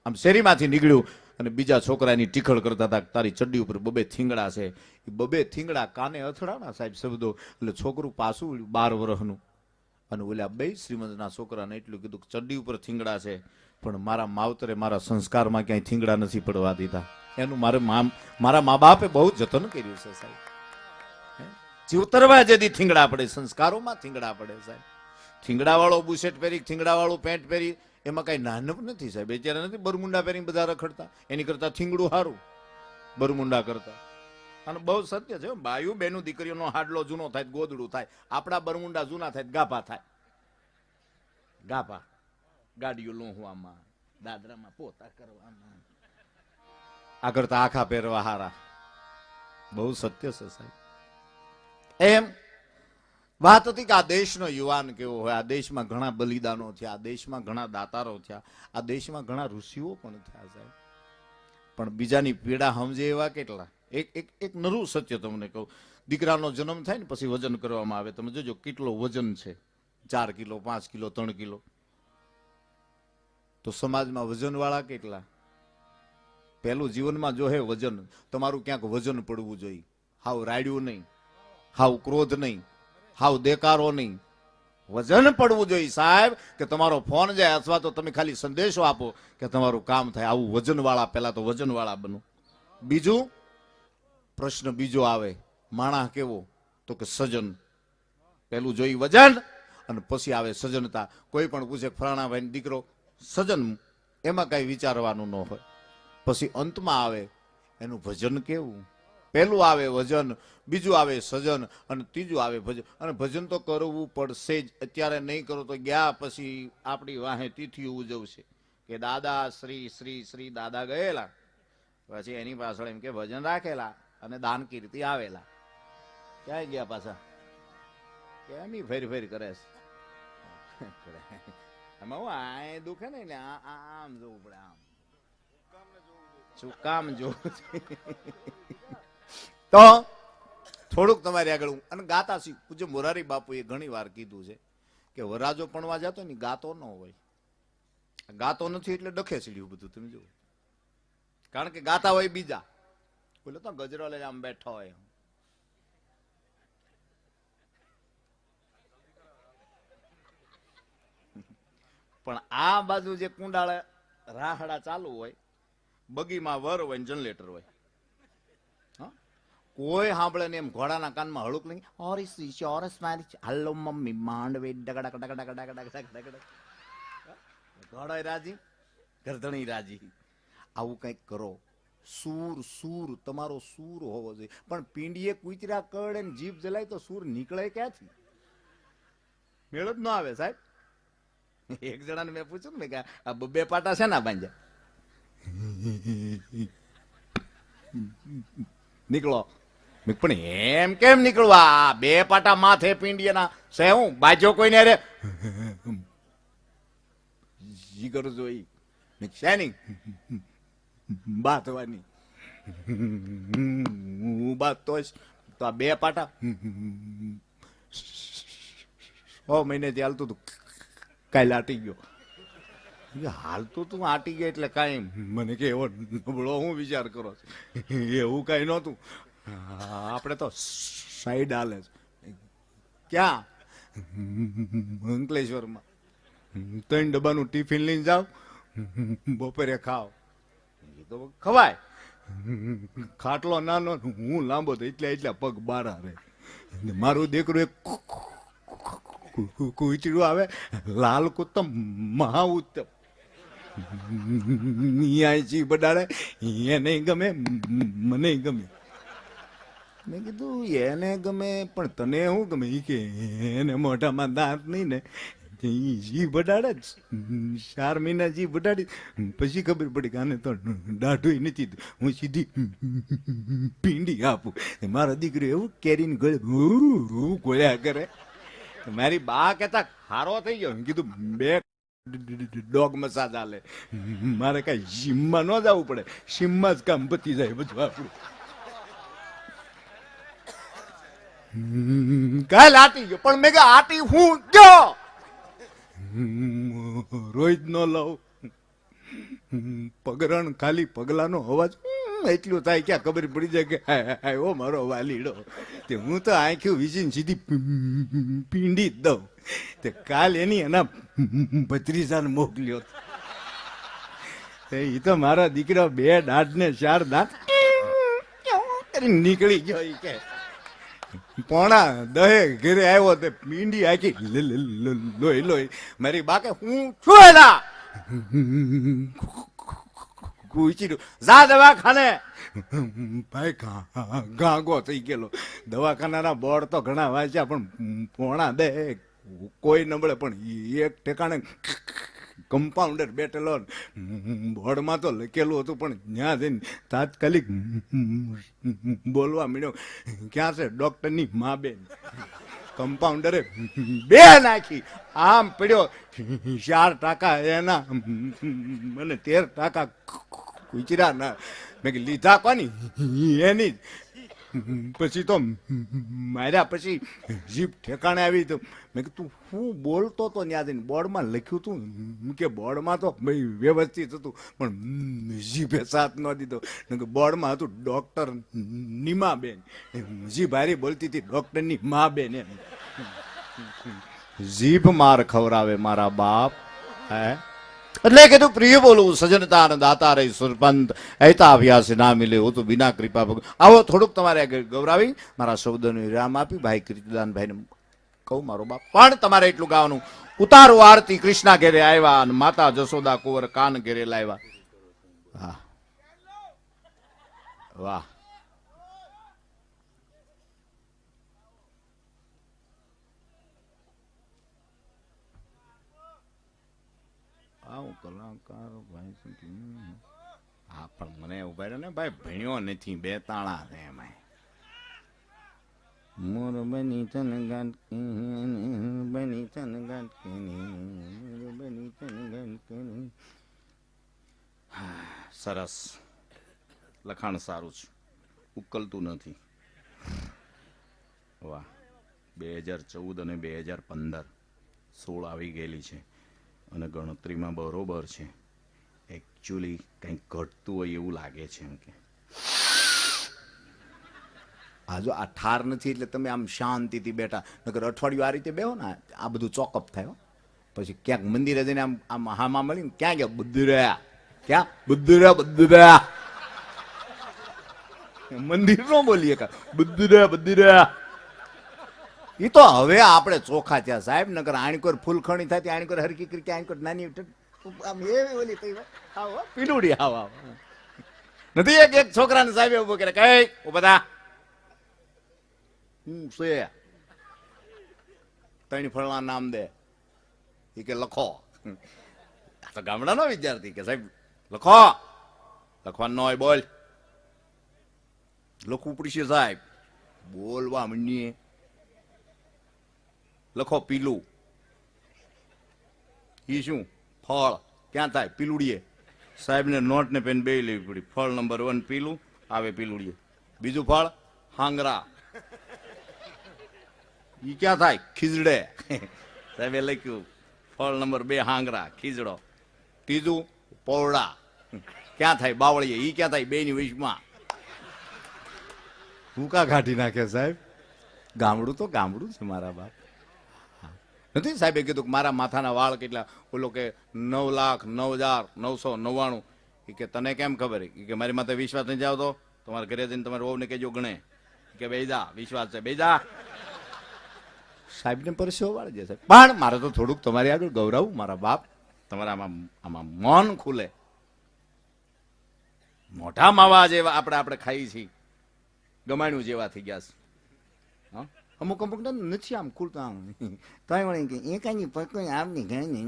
આમ શેરીમાંથી નીકળ્યું અને બીજા છોકરાની ટીખળ કરતા હતા, તારી ચડ્ડી ઉપર 2 થીંગડા છે. એ 2 થીંગડા કાને અથડાણા સાહેબ શબ્દો. એટલે છોકરું પાછું 12 વર્ષનું, અને ઓલા 2 શ્રીમંતના છોકરાને એટલું કીધું કે ચડ્ડી ઉપર થીંગડા છે, પણ મારા માવતરે મારા સંસ્કારમાં ક્યાંય થીંગડા નથી પડવા દીધા. એનું મારા મા બાપે બહુ જતન કર્યું છે સાહેબ. જીવતરવા જેથી થીંગડા પડે, સંસ્કારોમાં થીંગડા પડે સાહેબ. થીંગડા વાળો બુશેટ પહેરી, થીંગડા વાળું પેન્ટ પહેરી, એમાં કઈ નાનપ નથી સાહેબ. અત્યારે નથી બરમુંડા પહેરી બધા રખડતા. એની કરતા થીંગડું સારું બરમુંડા કરતા. અને બહુ સત્ય છે, બાયું બેનું દીકરીઓનો હાડલો જૂનો થાય, ગોદડું થાય. આપણા બરમુંડા જૂના થાય, ગાભા થાય. ગાભા, ગાડીઓ લોહવામાં, દાદરામાં પોતા કરવામાં. આ કરતા આખા પહેરવા હારા. બહુ સત્ય છે સાહેબ. એમ વાત હતી કે આ દેશનો યુવાન કેવો હોય. આ દેશમાં ઘણા બલિદાનો થયા, આ દેશમાં ઘણા દાતારો થયા, આ દેશમાં ઘણા ઋષિઓ પણ થયા સાહેબ. પણ બીજાની પીડા સમજે એવા કેટલા. એક નરું સત્ય તમને કહું. દીકરાનો જન્મ થાય ને પછી વજન કરવામાં આવે. તમે જોજો કેટલો વજન છે, 4 કિલો, 5 કિલો, 3 કિલો. તો સમાજમાં વજન વાળા કેટલા? પહેલું જીવનમાં જો હે વજન. તમારું ક્યાંક વજન પડવું જોઈએ. હાવ રાડ્યું નહીં, હાવ ક્રોધ નહીં, હાવ દેકારો નહીં. વજન પડવું જોઈએ સાહેબ, કે તમારો ફોન જાય અથવા તો તમે ખાલી સંદેશો આપો કે તમારું કામ થાય. આવું વજન વાળા, પહેલા તો વજન વાળા બનો. બીજું પ્રશ્ન બીજો આવે, માણસ કેવો? તો કે સજન. પહેલું જોઈ વજન અને પછી આવે સજનતા. કોઈ પણ પૂછે ફલાણાભાઈ દીકરો સજન, એમાં કઈ વિચારવાનું ન હોય. પછી અંતમાં આવે એનું ભજન કેવું. પહેલું આવે વજન, બીજું આવે સજન અને ત્રીજું આવે ભજન. અને ભજન તો કરવું પડશે જ. અત્યારે નહીં કરો તો ગયા પછી આપણી વાહે તિથિ ઉજવશે કે દાદા શ્રી શ્રી શ્રી દાદા ગયેલા, પછી એની પાછળ એમ કે ભજન રાખેલા અને દાન કીર્તિ આવેલા. ક્યાંય ગયા પાછા? કેમ ફેરી ફેરી કરે છે? એમાં હું આ દુખે ને એટલે આમ જોવું પડે, આમ શું કામ જોવું તો થોડુંક તમારી આગળ. અને ગાતા શીખ. પૂજ્ય મોરારી બાપુએ ઘણી વાર કીધું છે કે વરાજો પણવા જતો ને ગાતો ન હોય. ગાતો નથી એટલે ડખે સીડ્યું બધું, તમે જુઓ. કારણ કે ગાતા હોય બીજા, બોલે તો ગજરો લઈને આમ બેઠો હોય. પણ આ બાજુ જે કુંડાળે રાહડા ચાલુ હોય, બગીમાં વર હોય ને જનરેટર હોય, કોઈ સાંભળે ને એમ ઘોડાના કાનમાં હળુક લઈ ઓરિસ ચોરસ મારી હાલો મમ્મી માંડવે ડગડા ડગડા ડગડા ડગડા. ઘોડો રાજી, ગરદણી રાજી. આવું કંઈક કરો. સૂર સૂર તમારો સૂર હોવો જોઈએ. પણ પીંડીએ કૂતરા કરડે ને જીભ જલાય તો સૂર નીકળે ક્યાંથી? મેળ જ ન આવે સાહેબ. એક જણાને મેં પૂછ્યું ને કે આ બે પાટા છે ના બાંધ્યા? નીકળો. પણ એમ કેમ નીકળવા? બે પાટા માથે પીંડિયાના છે હું બાજો કોઈને રે જીગર જોઈ શેની બાતવાની હું બાત તો આ બે પાટા 6 મહિનેથી હાલતું હતું, કાલે આટી ગયો. હાલતું તું આટી ગયા એટલે કાંઈ મને કે એવો નબળો હું વિચાર કરો છો? એવું કાંઈ નહોતું. આપણે તો સાઈડ હાલે છે. ક્યાં? અંકલેશ્વરમાં 3 ડબ્બાનું ટિફિન લઈને જાવ, બપોરે ખાવ. એ તો ખવાય. ખાટલો નાનો, હું લાંબો તો એટલા પગ બારા રહે. મારું દીકરું એક કૂતરું આવે, લાલ કુત્તમ મહા ઉત્તમ. જી બડાડે, એને ગમે મને ગમે. મેં કીધું એને ગમે પણ તને શું ગમે? એ કે એને મોઢામાં દાંત નહીં ને, જી બડાડે જ. 4 મહિના જી બડાડી પછી ખબર પડી કે આને તો દાઢું નથી. હું સીધી પીંડી આપું. મારા દીકરો એવું કેરીને ગળે ગોળ્યા કરે. મારી બા કેતા હારો થઈ ગયો. કીધું 2 ડોગ મસાજ હાલે. મારે કઈ જીમમાં ન જવું પડે, સીમમાં જ કામ પતી જાય બધું આપણું. કાલ આટી ગયો. પણ મેં કે આટી હું ગયો રોજ ન લઉં. પગરણ ખાલી પગલાનો અવાજ એટલું થાય ક્યાં ખબર પડી જાય કે આવ્યો મારો વાલીડો. તે હું તો આંખ્યું વીસીને સીધી પીંડી જ દઉં. તે કાલ એની એના ભત્રીજાને મોકલ્યો. એ તો મારા દીકરા 2 દાંત ને 4 દાંત નીકળી ગયો. એ કે 9:30 ઘરે આવ્યો તે પીંડી આખી લોહી લોહી. મારી બાકે હું છું એલા કૂચી જા દવાખાને. ભાઈ ગાંગો થઈ ગયેલો. દવાખાનાના બોર્ડ તો ઘણા વાંચ્યા પણ 9:30 કોઈ નબળે. પણ એક ઠેકાણે કમ્પાઉન્ડર બેઠેલો, બોર્ડમાં તો લખેલું હતું પણ ત્યાં જઈને તાત્કાલિક બોલવા મળ્યો, ક્યાં છે ડોક્ટરની મા બેન. કમ્પાઉન્ડરે 2 નાખી. આમ પડ્યો 4 ટાંકા એના મને 13 ટાંકા કુચરા ના. મેં લીધા કોની? એની. પછી તો માર્યા. પછી જીભ ઠેકાણે આવી. તો મેં કીધું હું બોલતો તો ત્યાં જઈને બોર્ડમાં લખ્યું હતું કે બોર્ડમાં તો ભાઈ વ્યવસ્થિત હતું પણ જીભે સાથ ન દીધો. બોર્ડમાં હતું ડોક્ટર નીમાબેન. જીભ હારી બોલતી હતી ડોક્ટરની મા બેન. એમ જીભ માર ખવરાવે મારા બાપ. હે એટલે કીધું પ્રિય બોલું સજનતા અને દાતા રહી સુરપંત એતા અભ્યાસ ના મિલે હો તો બિના કૃપા ભગ. આવો થોડુંક તમારે ગૌરાવી મારા શબ્દોનું વિરામ આપી ભાઈ કીર્તિદાનભાઈને કહું મારો બાપ. પણ તમારે એટલું ગાવાનું. ઉતારો આરતી કૃષ્ણા ઘેરે આવ્યા અને માતા જશોદા કુંવર કાન ઘેરે લાવ્યા. વાહ વાહ કલાકાર ભાઈ. હા પણ મને ઉભા રહ્યો ને ભાઈ, ભણ્યો નથી, બે તાળા છે એમાં. મોર બની તન ગાંઠ બની તન ગાંઠ બની તન ગાંઠ. સરસ લખાણ સારું છે, ઉકલતું નથી. વાહ. 2014 અને 2015 16 આવી ગયેલી છે અને ગણતરીમાં બરોબર છે. એકચ્યુઅલી કંઈક ઘટતું હોય એવું લાગે છે એમ કે આ જો આ ઠાર નથી એટલે તમે આમ શાંતિથી બેઠા, નકર અઠવાડિયું આ રીતે બેહો ને આ બધું ચોકઅપ થાય. પછી ક્યાંક મંદિરે જઈને આમ આમ હામાં મળીને ક્યાં ગયા બુદ્ધિ રહ્યા, ક્યાં બુદ્ધિ રહ્યા મંદિર નો બોલીએ કા બુદ્ધિ રહ્યા. એ તો હવે આપણે ચોખા થયા સાહેબ, નકર આણીકોર ફૂલખણી થતી, આણીકોર હરકી કરી, આણીકોર નાની આમ એવી ઓલી થઈ આવો પીલુડી આવો નથી. એક છોકરાને સાહેબ ઉભો કરે, કઈ બધા હું છે ત્રણ ફળના નામ દે. એ કે લખો. આ તો ગામડાનો વિદ્યાર્થી કે સાહેબ લખો. લખવાનું હોય બોલ, લખવું પડશે સાહેબ, બોલવા મંડીએ. લખો પીલું. ઈ શું ફળ ક્યાં થાય પીલુડીએ. સાહેબ ને નોટ ને પેન બે લેવી પડી. ફળ નંબર 1 પીલું આવે પીલુડીએ. બીજું ફળ હાંગરા, ઈ ક્યાં થાય ખીજડે. સાહેબે લખ્યું ફળ નંબર 2 હાંગરા ખીજડો. ત્રીજું પોવડા ક્યાં થાય બાવળીએ, ઈ ક્યાં થાય 2 ની વચમાં. ભૂકા કાઢી નાખે સાહેબ. ગામડું તો ગામડું છે મારા બાપ. નથી સાહેબે કીધું કે મારા માથાના વાળ કેટલા, બોલો કે 9,09,999. એ કે તને કેમ ખબર? કે મારી માથે વિશ્વાસ નથી આવતો, તમારા ઘરે જઈને તમારે વહુને કહેજો ગણે કે બેજા વિશ્વાસ છે બેજા. સાહેબને પરસેવો વાળી જાય સાહેબ. પણ મારે તો થોડુંક તમારી આગળ ગૌરવ મારા બાપ. તમારા આમાં મન ખુલે. મોઢા માવા જેવા આપણે ખાઈ છીએ, ગમાણ્યું જેવા થઈ ગયા છે. હા અમુક નથી આમ ખુલતા. તોય વળી કે એ કઈ પકઈ આમની કઈ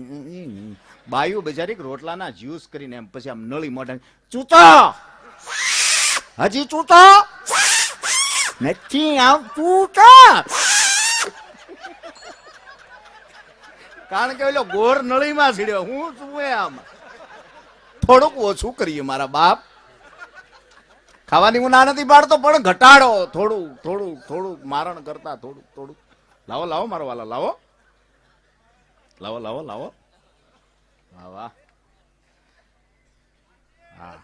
બાયું બજારી રોટલાના જ્યુસ કરીને એમ પછી આમ નળી મોઢા ચૂતો હજી ચૂતો નથી આમ ચૂતો. કારણ કે ઓલો ગોર નળીમાં સીડ્યો હું શું આમ થોડુંક ઓછું કરીએ મારા બાપ. ખાવાની હું ના નથી પાડતો પણ ઘટાડો થોડું થોડું થોડું મારણ કરતા થોડું થોડું. લાવો લાવો મારો વાલા લાવો લાવો લાવો લાવો. વાહ વાહ. હા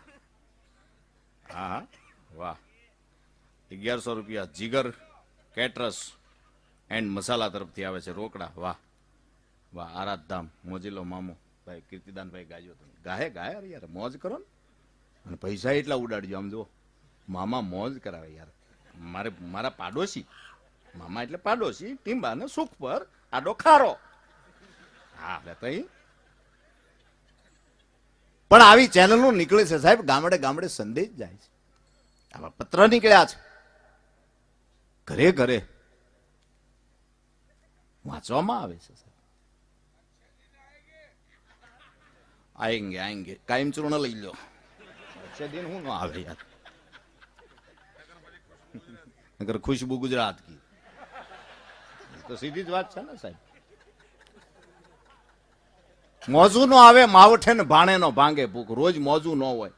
હા વાહ. 1100 રૂપિયા જીગર કેટરસ એન્ડ મસાલા તરફથી આવે છે રોકડા. વાહ વાહ. આરાધધામ મોજીલો મામો ભાઈ કીર્તિદાનભાઈ ગાયો તમે ગાહે ગાય યાર મોજ કરો ને. અને પૈસા એટલા ઉડાડજો આમ જો મામા મોજ કરાવે યાર. મારા પાડોશી મામા એટલે પાડોશી ટીંબા ને સુખ પર આડો ખારો. હા તઈ પણ આવી ચેનલો નીકળે છે સાહેબ, ગામડે ગામડે સંદેશ જાય છે. આવા પત્ર નીકળ્યા છે ઘરે ઘરે વાંચવામાં આવે છે સાહેબ. આएंगे आएंगे કાયમ ચૂર્ણ લઈ લો. દિન હું ન આવે યાર. નકર ખુશ્બુ ગુજરાત કી તો સીધી જ વાત છે ને સાહેબ. મોજું નો આવે માવઠે ને ભાણે નો ભાંગે ભૂખ. રોજ મોજું ન હોય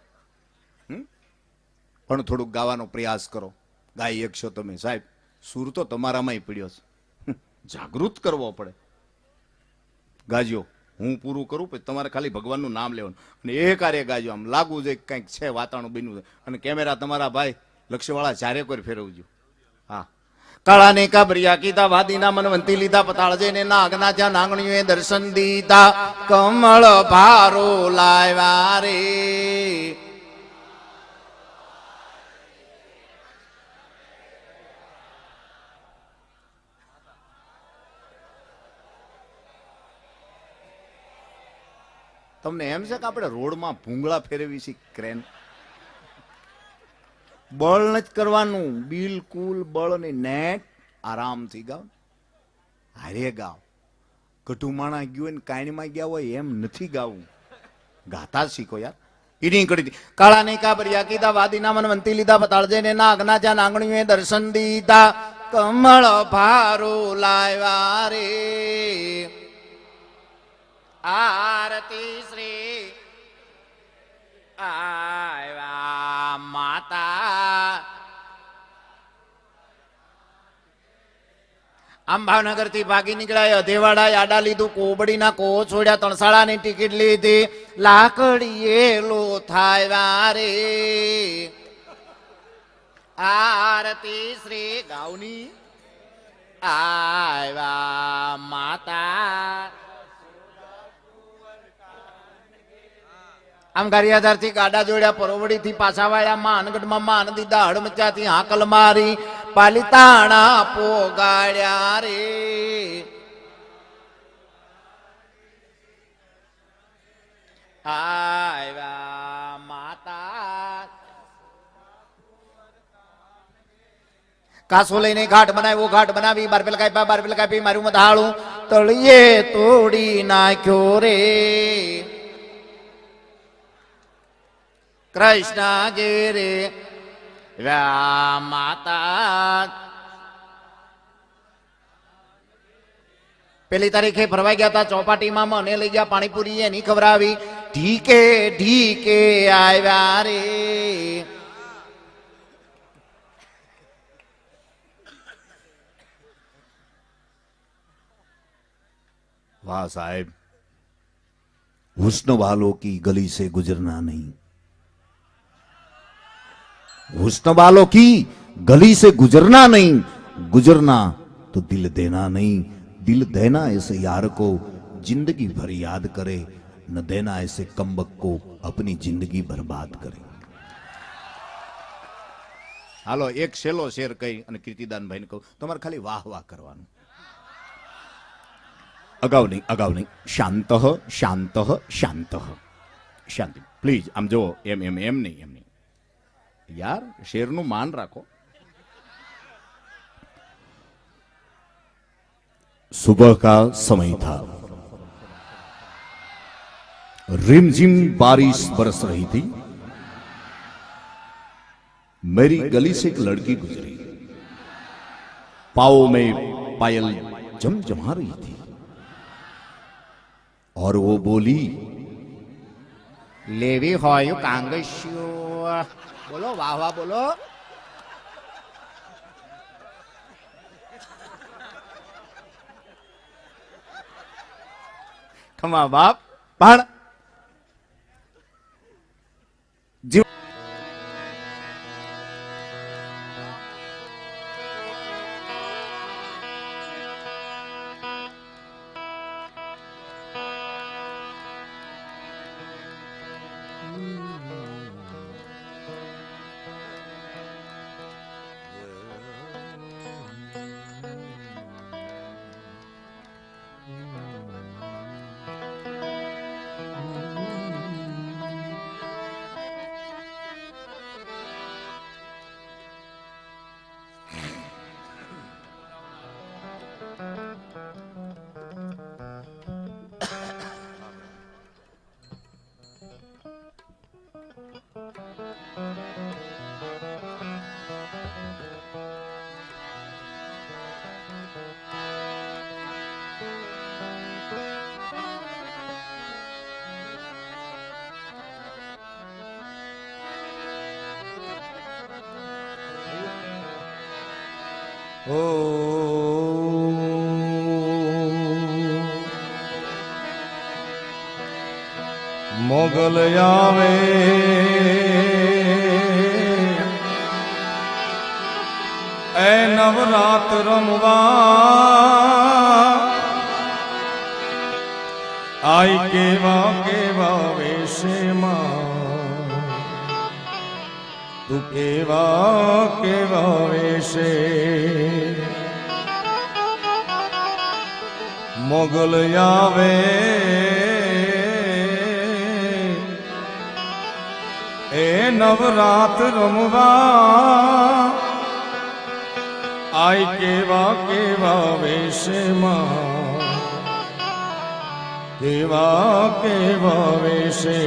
પણ થોડુંક ગાવાનો પ્રયાસ કરો. ગાઈ એકશો તમે સાહેબ. સુર તો તમારામાંય પડ્યો છે, જાગૃત કરવો પડે. ગાજો હું પૂરું કરું પછી તમારે ખાલી ભગવાનનું નામ લેવાનું અને એ કાર્ય ગાજો. આમ લાગવું જોઈએ કંઈક છે વાતાવરણ બન્યું છે. અને કેમેરા તમારા ભાઈ લક્ષ્યવાળા ચારે કોઈ ફેરવજો. હા કાળાને કાબરિયા કીધા વાદીના મનવંતી લીધા પતાળજે ને નાગના જ્યાં નાગણીઓએ દર્શન દીધા કમળ ભારો લાવ્યા રે. તમને એમ છે કે આપણે રોડમાં ભૂંગળા ફેરવી છે ક્રેન? બળ નથી કરવાનું, બિલકુલ બળ નહીં. નેટ આરામથી ગાવ, હારે ગાવ. કટુમાણા ગયું હોય ને કાયણીમાં ગયા હોય એમ નથી ગાવું. ગાતા શીખો યાર. ઈની કરી દી કાળા ને કાબરિયા કીધા વાદીના મનવંતી લીધા પતાળજે ને નાગના જ્યાં નાગણીએ દર્શન દીધા કમળ ભારો લાવ્યા રે આરતી શ્રી આવ્યા માતા. આમ ભાવનગર થી ભાગી નીકળ્યા અધેવાડા આડા લીધું કોબડીના કોહ છોડ્યા તણસાળા ની ટિકિટ લીધી લાકડીએ લો થાય રે આરતી શ્રી ગાવની આવ્યા માતા. આમ ગારિયાધાર થી ગાડા જોડ્યા પરોવડી થી પાછા વાળ્યા માનગઢ માં માન દીધા હડમચા થી હાકલ મારી પાલિતાણા પોગાડ્યા રે આવ્યા માતા. કાસો લઈને ઘાટ બનાવ્યો ઘાટ બનાવી બારપેલ કાપી મારું મધાળું તળિયે તોડી નાખ્યો રે કૃષ્ણ ગીરે માતા. પેલી તારીખે ફરવા ગયા હતા ચોપાટીમાં મને લઈ ગયા પાણીપુરી એની ખવડાવી ઢીકે ઢીકે આવ્યા રે. वाह साहेब हुस्न वालों की गली से गुजरना नहीं हुस्न वालों की गली से गुजरना नहीं गुजरना तो दिल देना नहीं दिल देना ऐसे यार को जिंदगी भर याद करे न देना ऐसे कमबक को अपनी जिंदगी बर्बाद करे. हालो एक छेल्लो शेर कही અને કીર્તિદાન ભાઈને કહું તમારે ખાલી વાહ વાહ કરવાનું. અગાઉ નહીં શાંત શાંત શાંત શાંતિ પ્લીઝ. આમ જો એમ નહીં યાર શેરનું માન રાખો. सुबह का समय था रिमझिम बारिश बरस रही थी मेरी गली से एक लड़की गुजरी पाँव में पायल जमजमा रही थी और वो बोली लेवी होयु कांगश्यो. बोलो वाह वाह बोलो. खमा बाप पण जीव ओ मोगल आवे ए नवरात रमवा आई केवा वेशे तू केवा वेशे मोगल आवे ए नवरात रमवा आई केवा वेशे કેવા કેવા વેશે